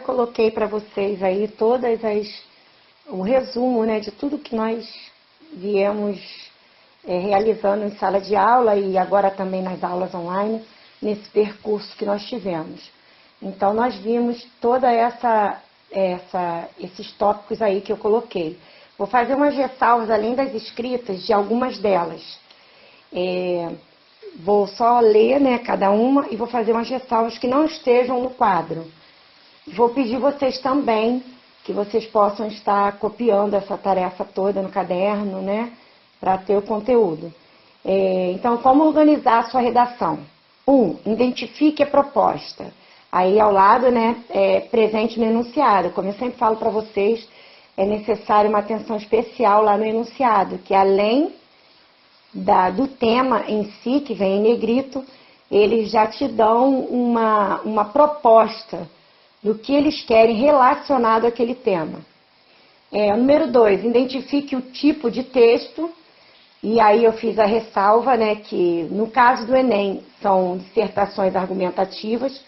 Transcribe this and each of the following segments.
eu coloquei para vocês aí o resumo, né, de tudo que nós viemos realizando em sala de aula e agora também nas aulas online, nesse percurso que nós tivemos. Então, nós vimos toda esses tópicos aí que eu coloquei. Vou fazer umas ressalvas, além das escritas, de algumas delas. Vou só ler, né, cada uma e vou fazer umas ressalvas que não estejam no quadro. Vou pedir vocês também que vocês possam estar copiando essa tarefa toda no caderno, né, para ter o conteúdo. Então, como organizar a sua redação? 1. Identifique a proposta. Aí, ao lado, né, presente no enunciado. Como eu sempre falo para vocês, é necessário uma atenção especial lá no enunciado, que além do tema em si, que vem em negrito, eles já te dão uma proposta do que eles querem relacionado àquele tema. Número 2, identifique o tipo de texto, e aí eu fiz a ressalva, né, que no caso do Enem são dissertações argumentativas,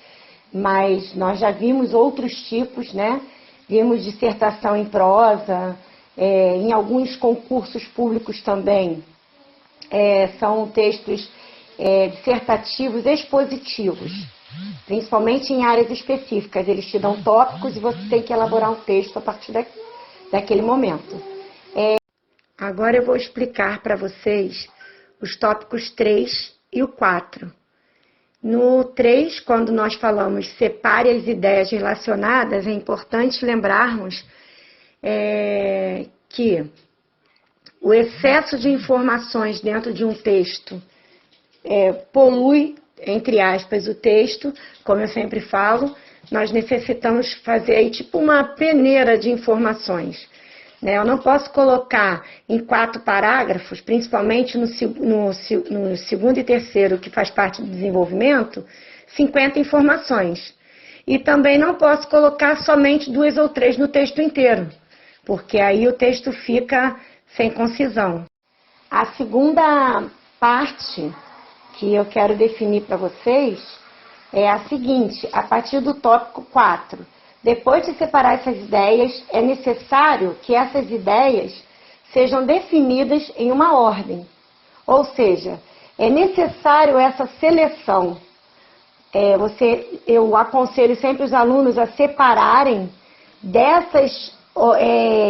mas nós já vimos outros tipos, né? Vimos dissertação em prosa, em alguns concursos públicos também, são textos dissertativos expositivos, principalmente em áreas específicas. Eles te dão tópicos e você tem que elaborar um texto a partir daquele momento. Agora eu vou explicar para vocês os tópicos 3 e o 4. No 3, quando nós falamos separe as ideias relacionadas, é importante lembrarmos que o excesso de informações dentro de um texto polui, entre aspas, o texto. Como eu sempre falo, nós necessitamos fazer aí tipo uma peneira de informações. Eu não posso colocar em 4 parágrafos, principalmente no segundo e terceiro, que faz parte do desenvolvimento, 50 informações. E também não posso colocar somente 2 ou 3 no texto inteiro, porque aí o texto fica sem concisão. A segunda parte que eu quero definir para vocês é a seguinte: a partir do tópico 4. Depois de separar essas ideias, é necessário que essas ideias sejam definidas em uma ordem. Ou seja, é necessário essa seleção. Eu aconselho sempre os alunos a separarem dessas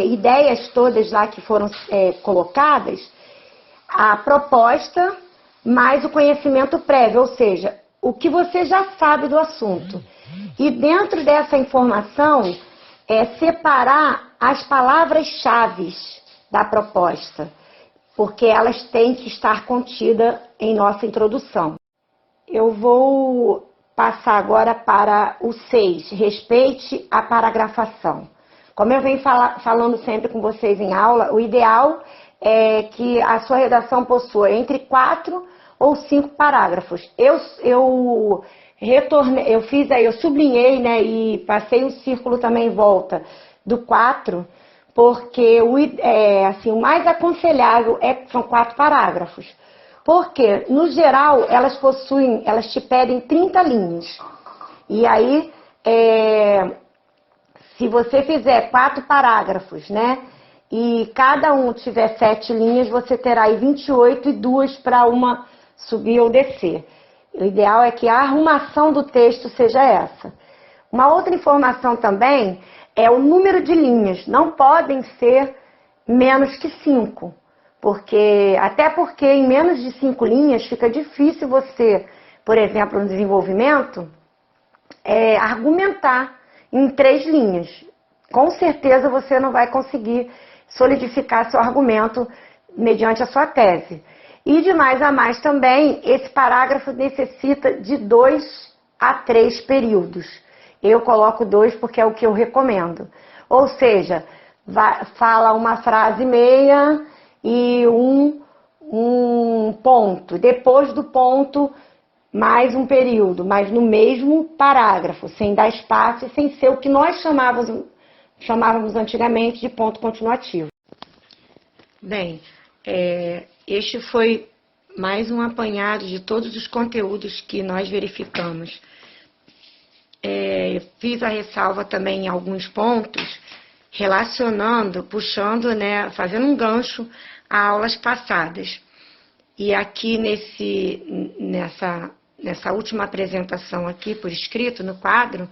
ideias todas lá que foram colocadas, a proposta mais o conhecimento prévio, ou seja, o que você já sabe do assunto. E dentro dessa informação, separar as palavras-chave da proposta, porque elas têm que estar contidas em nossa introdução. Eu vou passar agora para o 6, respeite a paragrafação. Como eu venho falando sempre com vocês em aula, o ideal é que a sua redação possua entre 4 ou 5 parágrafos. Eu sublinhei, né, e passei um círculo também em volta do 4, porque o mais aconselhável são 4 parágrafos. Porque, no geral, elas te pedem 30 linhas. E aí, se você fizer 4 parágrafos, né, e cada um tiver 7 linhas, você terá aí 28 e 2 para uma subir ou descer. O ideal é que a arrumação do texto seja essa. Uma outra informação também é o número de linhas. Não podem ser menos que 5. Até porque em menos de 5 linhas fica difícil você, por exemplo, no desenvolvimento, argumentar em 3 linhas. Com certeza você não vai conseguir solidificar seu argumento mediante a sua tese. E de mais a mais também, esse parágrafo necessita de 2 a 3 períodos. Eu coloco 2 porque é o que eu recomendo. Ou seja, fala uma frase meia e um ponto. Depois do ponto, mais um período, mas no mesmo parágrafo, sem dar espaço e sem ser o que nós chamávamos antigamente de ponto continuativo. Bem, este foi mais um apanhado de todos os conteúdos que nós verificamos fiz a ressalva também em alguns pontos, relacionando, puxando, né, fazendo um gancho a aulas passadas. E aqui nessa última apresentação aqui por escrito no quadro,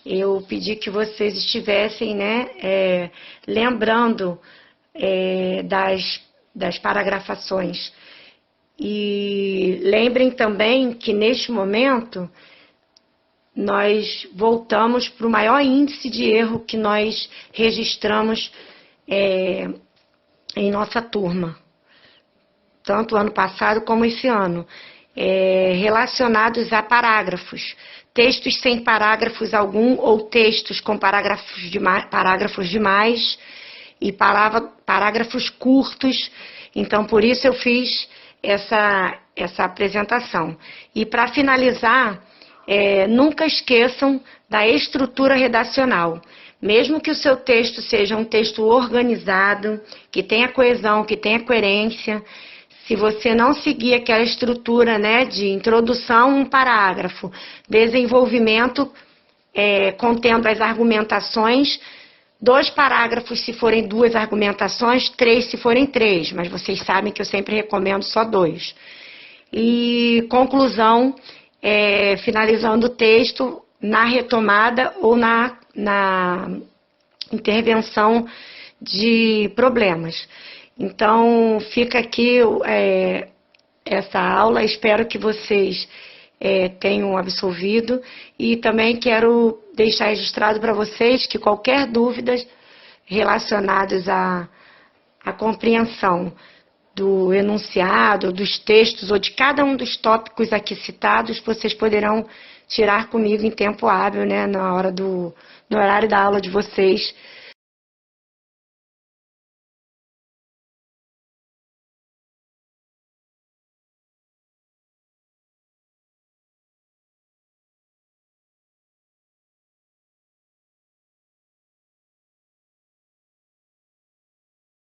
eu pedi que vocês estivessem, né, lembrando das paragrafações. E lembrem também que neste momento nós voltamos para o maior índice de erro que nós registramos em nossa turma, tanto ano passado como esse ano, relacionados a parágrafos, textos sem parágrafos algum ou textos com parágrafos demais e parágrafos curtos. Então, por isso eu fiz essa apresentação. E para finalizar, nunca esqueçam da estrutura redacional. Mesmo que o seu texto seja um texto organizado, que tenha coesão, que tenha coerência, se você não seguir aquela estrutura, né, de introdução, um parágrafo, desenvolvimento, contendo as argumentações, 2 parágrafos se forem 2 argumentações, 3 se forem 3, mas vocês sabem que eu sempre recomendo só 2. E conclusão, finalizando o texto na retomada ou na intervenção de problemas. Então, fica aqui essa aula, espero que vocês tenham absolvido e também quero deixar registrado para vocês que qualquer dúvida relacionadas à compreensão do enunciado, dos textos ou de cada um dos tópicos aqui citados, vocês poderão tirar comigo em tempo hábil, né, no horário da aula de vocês,